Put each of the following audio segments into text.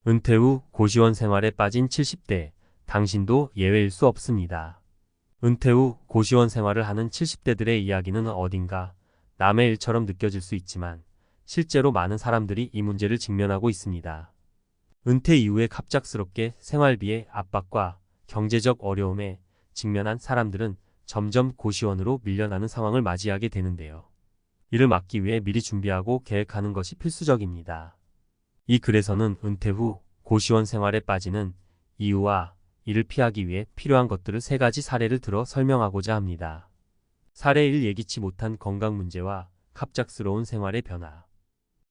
은퇴 후 고시원 생활에 빠진 70대, 당신도 예외일 수 없습니다. 은퇴 후 고시원 생활을 하는 70대들의 이야기는 어딘가 남의 일처럼 느껴질 수 있지만 실제로 많은 사람들이 이 문제를 직면하고 있습니다. 은퇴 이후에 갑작스럽게 생활비의 압박과 경제적 어려움에 직면한 사람들은 점점 고시원으로 밀려나는 상황을 맞이하게 되는데요. 이를 막기 위해 미리 준비하고 계획하는 것이 필수적입니다. 이 글에서는 은퇴 후 고시원 생활에 빠지는 이유와 이를 피하기 위해 필요한 것들을 3가지 사례를 들어 설명하고자 합니다. 사례 1. 예기치 못한 건강 문제와 갑작스러운 생활의 변화.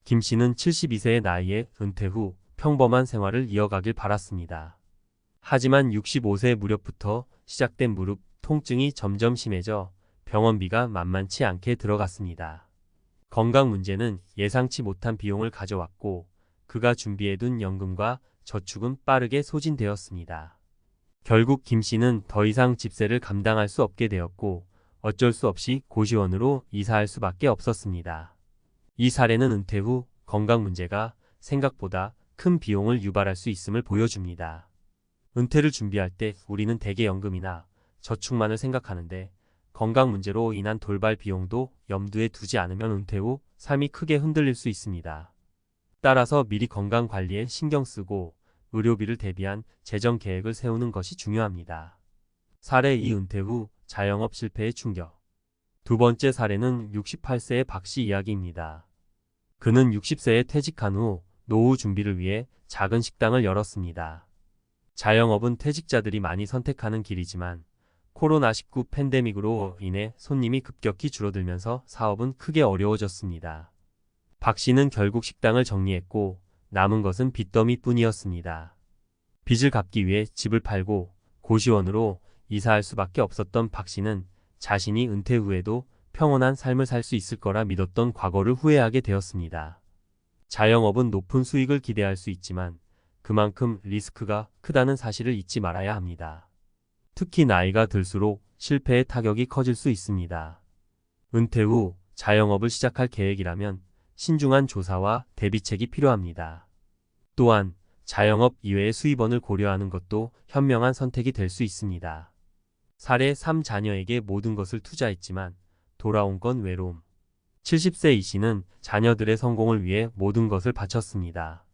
김 씨는 72세의 나이에 은퇴 후 평범한 생활을 이어가길 바랐습니다. 하지만 65세 무렵부터 시작된 무릎 통증이 점점 심해져 병원비가 만만치 않게 들어갔습니다. 건강 문제는 예상치 못한 비용을 가져왔고 그가 준비해둔 연금과 저축은 빠르게 소진되었습니다. 결국 김 씨는 더 이상 집세를 감당할 수 없게 되었고 어쩔 수 없이 고시원으로 이사할 수밖에 없었습니다. 이 사례는 은퇴 후 건강 문제가 생각보다 큰 비용을 유발할 수 있음을 보여줍니다. 은퇴를 준비할 때 우리는 대개 연금이나 저축만을 생각하는데 건강 문제로 인한 돌발 비용도 염두에 두지 않으면 은퇴 후 삶이 크게 흔들릴 수 있습니다. 따라서 미리 건강 관리에 신경 쓰고 의료비를 대비한 재정 계획을 세우는 것이 중요합니다. 사례 2. 은퇴 후 자영업 실패의 충격. 두 번째 사례는 68세의 박 씨 이야기입니다. 그는 60세에 퇴직한 후 노후 준비를 위해 작은 식당을 열었습니다. 자영업은 퇴직자들이 많이 선택하는 길이지만 코로나19 팬데믹으로 인해 손님이 급격히 줄어들면서 사업은 크게 어려워졌습니다. 박 씨는 결국 식당을 정리했고 남은 것은 빚더미뿐이었습니다. 빚을 갚기 위해 집을 팔고 고시원으로 이사할 수밖에 없었던 박 씨는 자신이 은퇴 후에도 평온한 삶을 살 수 있을 거라 믿었던 과거를 후회하게 되었습니다. 자영업은 높은 수익을 기대할 수 있지만 그만큼 리스크가 크다는 사실을 잊지 말아야 합니다. 특히 나이가 들수록 실패의 타격이 커질 수 있습니다. 은퇴 후 자영업을 시작할 계획이라면 신중한 조사와 대비책이 필요합니다. 또한 자영업 이외의 수입원을 고려하는 것도 현명한 선택이 될 수 있습니다. 사례 3. 자녀에게 모든 것을 투자했지만 돌아온 건 외로움. 70세 이 씨는 자녀들의 성공을 위해 모든 것을 바쳤습니다.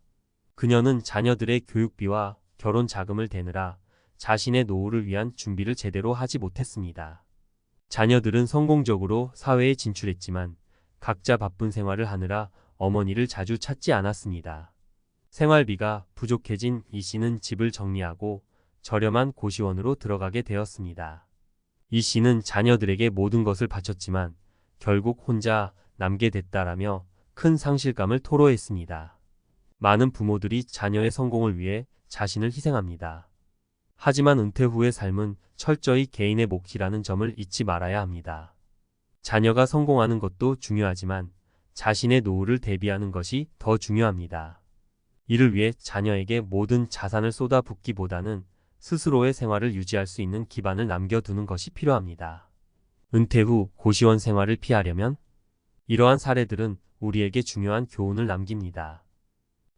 그녀는 자녀들의 교육비와 결혼 자금을 대느라 자신의 노후를 위한 준비를 제대로 하지 못했습니다. 자녀들은 성공적으로 사회에 진출했지만 각자 바쁜 생활을 하느라 어머니를 자주 찾지 않았습니다. 생활비가 부족해진 이 씨는 집을 정리하고 저렴한 고시원으로 들어가게 되었습니다. 이 씨는 자녀들에게 모든 것을 바쳤지만 결국 혼자 남게 됐다라며 큰 상실감을 토로했습니다. 많은 부모들이 자녀의 성공을 위해 자신을 희생합니다. 하지만 은퇴 후의 삶은 철저히 개인의 몫이라는 점을 잊지 말아야 합니다. 자녀가 성공하는 것도 중요하지만 자신의 노후를 대비하는 것이 더 중요합니다. 이를 위해 자녀에게 모든 자산을 쏟아붓기보다는 스스로의 생활을 유지할 수 있는 기반을 남겨두는 것이 필요합니다. 은퇴 후 고시원 생활을 피하려면 이러한 사례들은 우리에게 중요한 교훈을 남깁니다.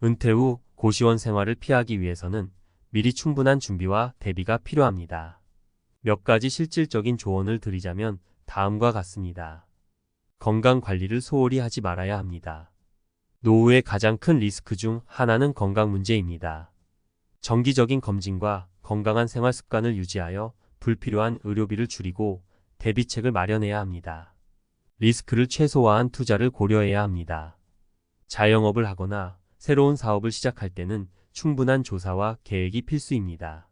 은퇴 후 고시원 생활을 피하기 위해서는 미리 충분한 준비와 대비가 필요합니다. 몇 가지 실질적인 조언을 드리자면 다음과 같습니다. 건강 관리를 소홀히 하지 말아야 합니다. 노후의 가장 큰 리스크 중 하나는 건강 문제입니다. 정기적인 검진과 건강한 생활 습관을 유지하여 불필요한 의료비를 줄이고 대비책을 마련해야 합니다. 리스크를 최소화한 투자를 고려해야 합니다. 자영업을 하거나 새로운 사업을 시작할 때는 충분한 조사와 계획이 필수입니다.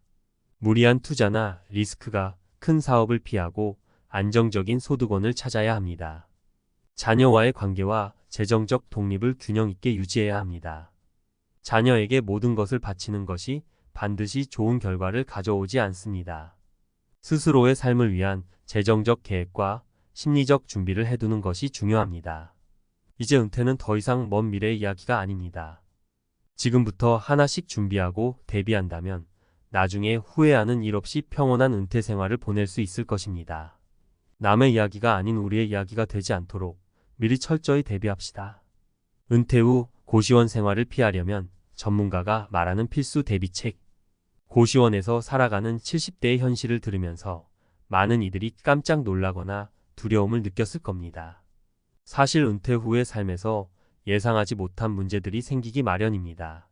무리한 투자나 리스크가 큰 사업을 피하고 안정적인 소득원을 찾아야 합니다. 자녀와의 관계와 재정적 독립을 균형 있게 유지해야 합니다. 자녀에게 모든 것을 바치는 것이 반드시 좋은 결과를 가져오지 않습니다. 스스로의 삶을 위한 재정적 계획과 심리적 준비를 해두는 것이 중요합니다. 이제 은퇴는 더 이상 먼 미래의 이야기가 아닙니다. 지금부터 하나씩 준비하고 대비한다면 나중에 후회하는 일 없이 평온한 은퇴 생활을 보낼 수 있을 것입니다. 남의 이야기가 아닌 우리의 이야기가 되지 않도록 미리 철저히 대비합시다. 은퇴 후 고시원 생활을 피하려면 전문가가 말하는 필수 대비책. 고시원에서 살아가는 70대의 현실을 들으면서 많은 이들이 깜짝 놀라거나 두려움을 느꼈을 겁니다. 사실 은퇴 후의 삶에서 예상하지 못한 문제들이 생기기 마련입니다.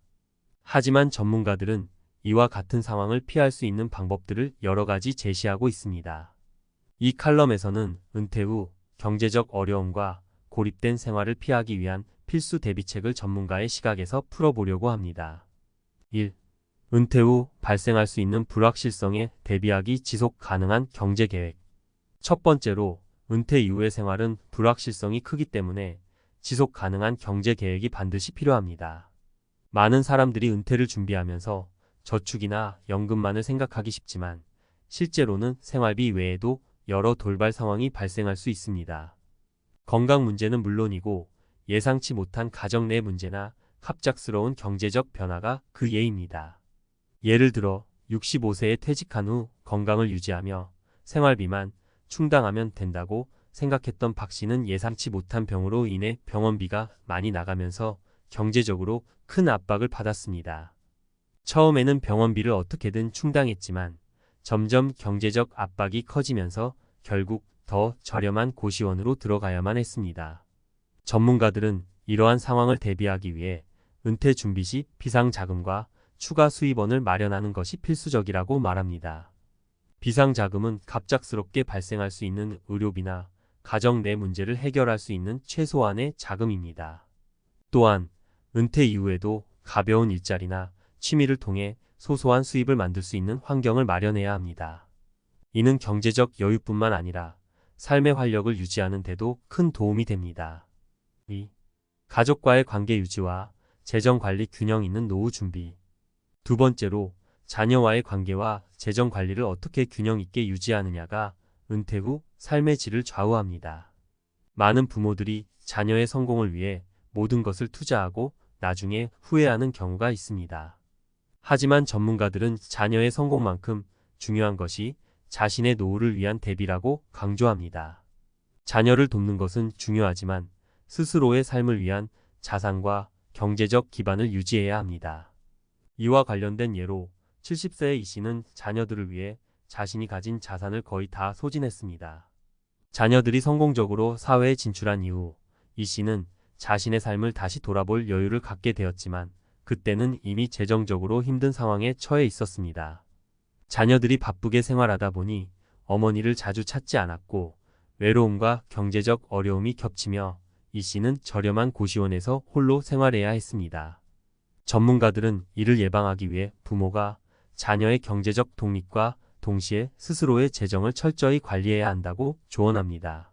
하지만 전문가들은 이와 같은 상황을 피할 수 있는 방법들을 여러 가지 제시하고 있습니다. 이 칼럼에서는 은퇴 후 경제적 어려움과 고립된 생활을 피하기 위한 필수 대비책을 전문가의 시각에서 풀어보려고 합니다. 1. 은퇴 후 발생할 수 있는 불확실성에 대비하기 지속 가능한 경제 계획. 첫 번째로, 은퇴 이후의 생활은 불확실성이 크기 때문에 지속 가능한 경제 계획이 반드시 필요합니다. 많은 사람들이 은퇴를 준비하면서 저축이나 연금만을 생각하기 쉽지만 실제로는 생활비 외에도 여러 돌발 상황이 발생할 수 있습니다. 건강 문제는 물론이고 예상치 못한 가정 내 문제나 갑작스러운 경제적 변화가 그 예입니다. 예를 들어 65세에 퇴직한 후 건강을 유지하며 생활비만 충당하면 된다고 생각했던 박 씨는 예상치 못한 병으로 인해 병원비가 많이 나가면서 경제적으로 큰 압박을 받았습니다. 처음에는 병원비를 어떻게든 충당했지만 점점 경제적 압박이 커지면서 결국 더 저렴한 고시원으로 들어가야만 했습니다. 전문가들은 이러한 상황을 대비하기 위해 은퇴 준비 시 비상자금과 추가 수입원을 마련하는 것이 필수적이라고 말합니다. 비상자금은 갑작스럽게 발생할 수 있는 의료비나 가정 내 문제를 해결할 수 있는 최소한의 자금입니다. 또한 은퇴 이후에도 가벼운 일자리나 취미를 통해 소소한 수입을 만들 수 있는 환경을 마련해야 합니다. 이는 경제적 여유뿐만 아니라 삶의 활력을 유지하는 데도 큰 도움이 됩니다. 2. 가족과의 관계 유지와 재정 관리 균형 있는 노후 준비. 두 번째로, 자녀와의 관계와 재정 관리를 어떻게 균형 있게 유지하느냐가 은퇴 후 삶의 질을 좌우합니다. 많은 부모들이 자녀의 성공을 위해 모든 것을 투자하고 나중에 후회하는 경우가 있습니다. 하지만 전문가들은 자녀의 성공만큼 중요한 것이 자신의 노후를 위한 대비라고 강조합니다. 자녀를 돕는 것은 중요하지만 스스로의 삶을 위한 자산과 경제적 기반을 유지해야 합니다. 이와 관련된 예로 70세의 이 씨는 자녀들을 위해 자신이 가진 자산을 거의 다 소진했습니다. 자녀들이 성공적으로 사회에 진출한 이후 이 씨는 자신의 삶을 다시 돌아볼 여유를 갖게 되었지만 그때는 이미 재정적으로 힘든 상황에 처해 있었습니다. 자녀들이 바쁘게 생활하다 보니 어머니를 자주 찾지 않았고 외로움과 경제적 어려움이 겹치며 이 씨는 저렴한 고시원에서 홀로 생활해야 했습니다. 전문가들은 이를 예방하기 위해 부모가 자녀의 경제적 독립과 동시에 스스로의 재정을 철저히 관리해야 한다고 조언합니다.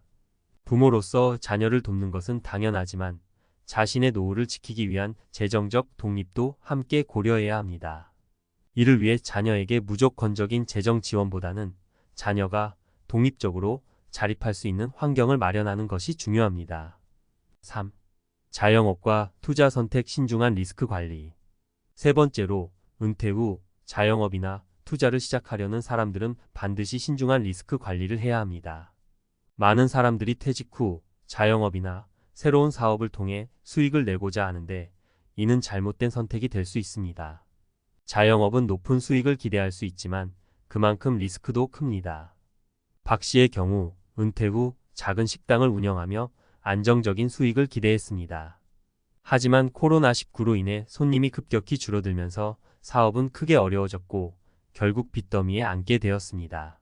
부모로서 자녀를 돕는 것은 당연하지만 자신의 노후를 지키기 위한 재정적 독립도 함께 고려해야 합니다. 이를 위해 자녀에게 무조건적인 재정 지원보다는 자녀가 독립적으로 자립할 수 있는 환경을 마련하는 것이 중요합니다. 3. 자영업과 투자 선택 신중한 리스크 관리. 세 번째로, 은퇴 후 자영업이나 투자를 시작하려는 사람들은 반드시 신중한 리스크 관리를 해야 합니다. 많은 사람들이 퇴직 후 자영업이나 새로운 사업을 통해 수익을 내고자 하는데 이는 잘못된 선택이 될 수 있습니다. 자영업은 높은 수익을 기대할 수 있지만 그만큼 리스크도 큽니다. 박 씨의 경우 은퇴 후 작은 식당을 운영하며 안정적인 수익을 기대했습니다. 하지만 코로나19로 인해 손님이 급격히 줄어들면서 사업은 크게 어려워졌고 결국 빚더미에 앉게 되었습니다.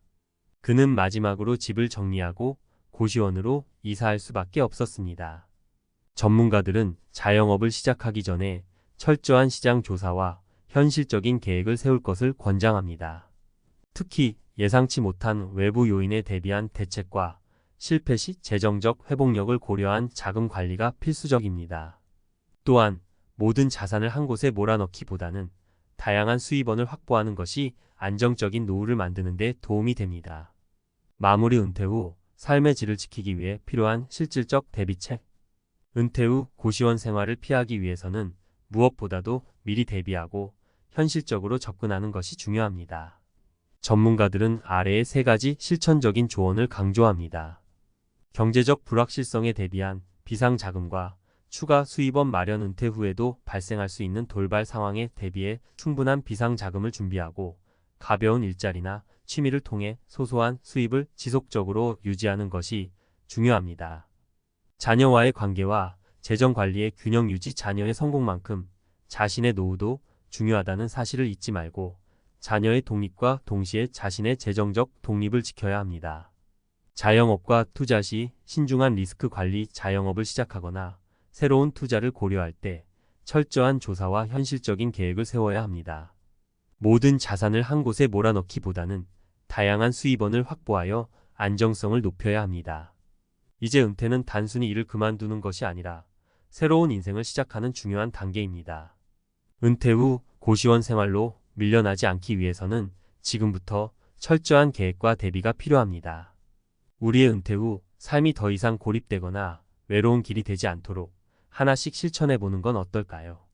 그는 마지막으로 집을 정리하고 고시원으로 이사할 수밖에 없었습니다. 전문가들은 자영업을 시작하기 전에 철저한 시장 조사와 현실적인 계획을 세울 것을 권장합니다. 특히 예상치 못한 외부 요인에 대비한 대책과 실패 시 재정적 회복력을 고려한 자금 관리가 필수적입니다. 또한 모든 자산을 한 곳에 몰아넣기보다는 다양한 수입원을 확보하는 것이 안정적인 노후를 만드는 데 도움이 됩니다. 마무리. 은퇴 후 삶의 질을 지키기 위해 필요한 실질적 대비책. 은퇴 후 고시원 생활을 피하기 위해서는 무엇보다도 미리 대비하고 현실적으로 접근하는 것이 중요합니다. 전문가들은 아래의 세 가지 실천적인 조언을 강조합니다. 경제적 불확실성에 대비한 비상자금과 추가 수입원 마련, 은퇴 후에도 발생할 수 있는 돌발 상황에 대비해 충분한 비상 자금을 준비하고 가벼운 일자리나 취미를 통해 소소한 수입을 지속적으로 유지하는 것이 중요합니다. 자녀와의 관계와 재정 관리의 균형 유지, 자녀의 성공만큼 자신의 노후도 중요하다는 사실을 잊지 말고 자녀의 독립과 동시에 자신의 재정적 독립을 지켜야 합니다. 자영업과 투자 시 신중한 리스크 관리, 자영업을 시작하거나 새로운 투자를 고려할 때 철저한 조사와 현실적인 계획을 세워야 합니다. 모든 자산을 한 곳에 몰아넣기보다는 다양한 수입원을 확보하여 안정성을 높여야 합니다. 이제 은퇴는 단순히 일을 그만두는 것이 아니라 새로운 인생을 시작하는 중요한 단계입니다. 은퇴 후 고시원 생활로 밀려나지 않기 위해서는 지금부터 철저한 계획과 대비가 필요합니다. 우리의 은퇴 후 삶이 더 이상 고립되거나 외로운 길이 되지 않도록 하나씩 실천해 보는 건 어떨까요?